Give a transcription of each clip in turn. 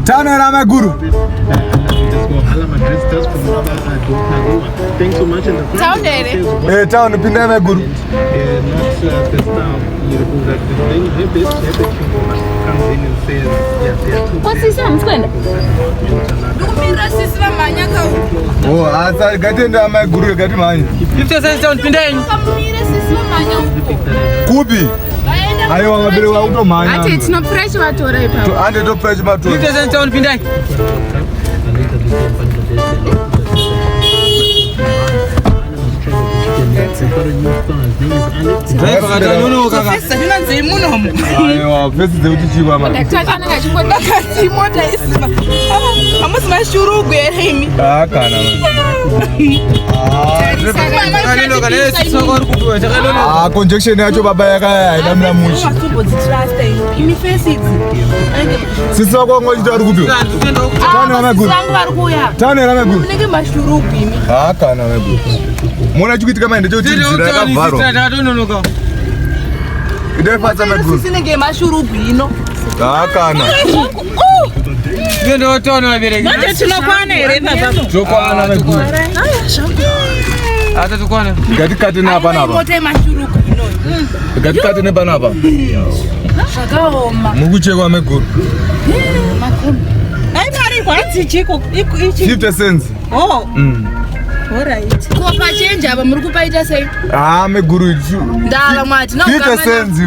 Tano era maguru. Thanks so much. Town pinda maguru. What's this one? Oh, asa gatenda maguru gati manya. 50 cents down pinda. Kubi. Ayo wabere wa uto manya. Ati it's not fresh water ipa. Ande to fresh water. 50 cents down pinda. Driver kata nono kaka. Pesa ndinanze munomo. Ayo, pesa zeutichikwa manje. Ndakataka ngachikoda Kati mota isima. Amusi mashurugwe eremi. Kana manje. Kaneno kana sisoko rikutuwa chakalono. Conjection yacho baba yakaya idamla mushi. Imi face it. Sisoko ngoita rikutuwa. Tano maguru. Tano era maguru. Nige mashurugwe imi. Kana maguru. Mona chukitika manje chotidzira yakavharo. Ndatononoka. Idefasa maguru. Sinige mashurugwe ino. Kana. Ndio tono abereki. Manje tunokwana ere baba. Tokwana maguru. Ata tukwana. Gatikati napa napa. Mote mashurugwe ino. Gatikati napa napa. Shakaoma. Mukuchekwa maguru. Ai mari kwanzi chiko ichi. 50 cents. Oh. Alright. Kopa change aba muri kupaita sei? Maguru ichu. Ndala mwati na 50 cents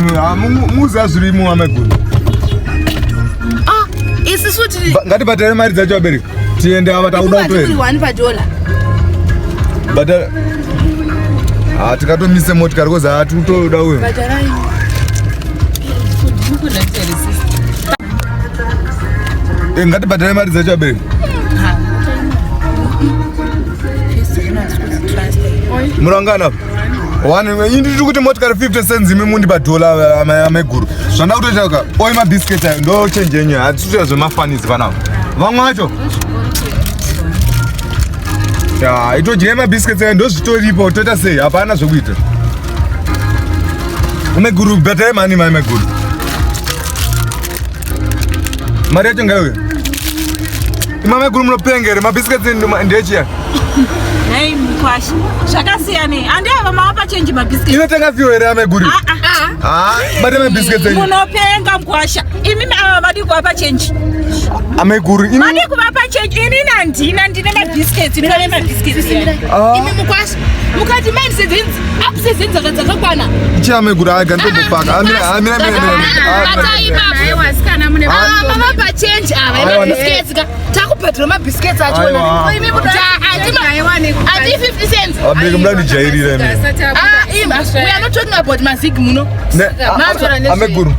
muza zvirimu maguru. Isi suti Ngati batare mari dzacho abereki. Tiende ava takuda kutoenda. $1 per dollar. Batare. Tikatomise motikari koza atutoda uyo. Batarai. Ngati batare mari dzacho abereki. Murangana. One indiri kuti motikari 50 cents imemundi padola ameguru. Zvanda kutochaka oi mabiscuits ayo ndo change yenyu. Hatisuita zvemafanizi panapa. Vamwe vacho. Ya, itojine mabiscuits ayo ndo zvitoripo toita sei hapana zvokuita. Ameguru batare mani maguru. Mari yacho ngaiwe. Maguru munopengere mabiscuits ndechia. Hey mkwashi. Zvakasiyana. Andiava mawapa change mabiscuits. Inotenga fiyo ere ameguru. Bate mabiscuits enyu. Munopenga mkwasha. Imi mavadi kuwapa change. Ameguru ini. Madi kuwapa change. Ini ndine mabiscuits. Ndine mabiscuits. Imi mukwashi. Mukati mine sezenzi. Apu sezenzi akadzakakwana. Ichi ameguru agandobopaka. Amira. Ataipa. Aiwasikana mune. Mavapa change ava mabiscuits ka. Takubhadhira mabiscuits achona. Imi muta ati 50 cents. Abereki mudani jairira mimi. We are not talking about mazig muno. Ameguru.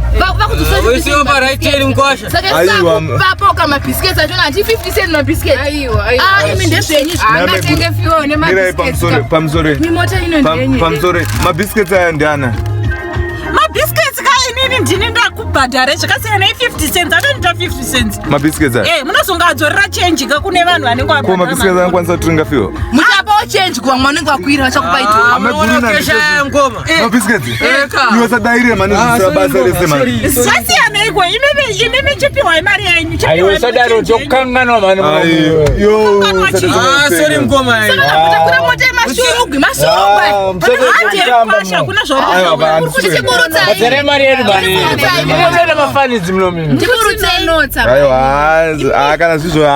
Wesi opa right here mkwasha. Aiwa. Papo kama biscuits achona ati 50 cents na biscuits. Aiwa. Imi ndezvenyu. Angatenge fiwo ne mabiscuits. Pamsore. Mimota ino ndenyu. Pamsore. Mabiscuits aya ndiana. Mabiscuits ka inini ndine ndakubhadhara zvakasiyana i50 cents atonita 50 cents. Mabiscuits aya. Munozongadzorera change ka kune vanhu vanenge Ko mabiscuits aya kwanisa kutenga fiyo. Muchapawo change kwa mwanenge wakwira vachakupa idho. Ameguru na kesha ya ngoma. Mabiscuits. Eka. Iwe sadaire mani basa rese mani. Zvasiyana iko inini chipiwa imari yenyu. Aiwe sadaro chokanganwa mani. Yo. Sorry ngoma yenyu. Kutakura mota mashurugwi. Kwasha kuna Ndichiburutsa. Batare mari yedu bani. Ndinoda mafanizi mlomi. Ndichiburutsa inotsa. Aiwa, kana zizvo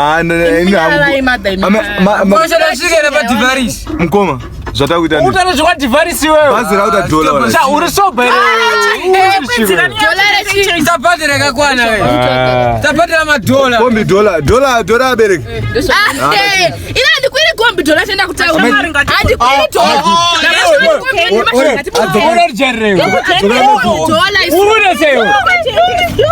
Kwasha ndashikere pa Divaris. Mkoma. Zvatakuita ndi. Utano zvikwa Divaris iwewe. Bhazi rauta dola. Sha uri sober. Tabhadhira kakwana wewe. Tabhadhira madola. Kombi dola abereki. Ina ndikwiri kombi dola tenda kutaura. Handi kwiri dola. Adhora jarre. Dola is. Uri seyo.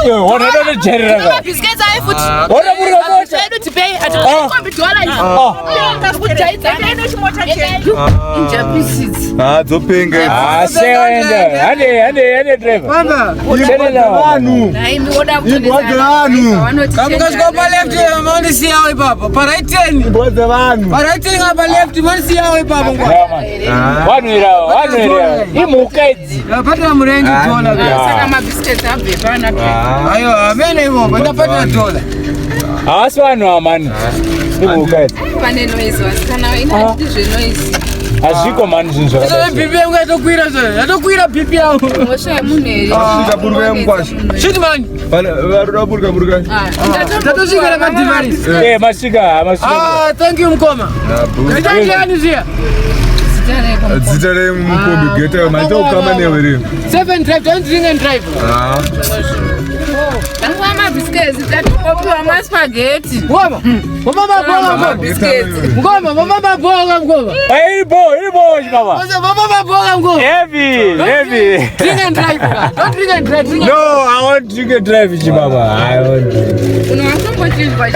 Yo, wana dola jarre. Biscuits ai futi. Wana muri moto. Edu tipei ati kombi dola is. Kutaita ino chimota chedu. Injapisids. Dzopenga. Seenda. Hande driver. Pana. Vanhu. Naimi oda Ibwadze vanhu. Kamukasvika pa left mani siyawo ipapa. Pa right 10. Ibwadze vanhu. Pa right 10 pa left mani siyawo ipapa ngwa. Vanhu irawo. Imhuka idzi. Patira murengi dola. Saka mabiscuits abve pana. Ayo, amene imo ndapatira dola. Hawasi vanhu amani. Imukadzi. Pane noise wasikana ina ndizve noise. Hazviko mani zvinhu zvakadai. Bibi yangu yatokwira zve. Yatokwira bibi yangu. Ngosha yamunhu here. Shika buruka yamukwashi. Shit man. Varuda buruka. Tatosvikira padivaris. Masvika. Thank you mukoma. Nditangiani zviya. Zita remukombi geta matokama newe rimwe. 7 drive, don't drink and drive. Angwa mabhisiketsi tatopiwa maspaghetti. Ngoma. Mama mabhola ngoma. Ngoma mama mabhola ngoma. Iribo chibaba. Mama mabhola ngoma. Heavy. Drink and drive. Don't drink and drive. No, I want to drink and drive chibaba. I want. Unowatombochizwa.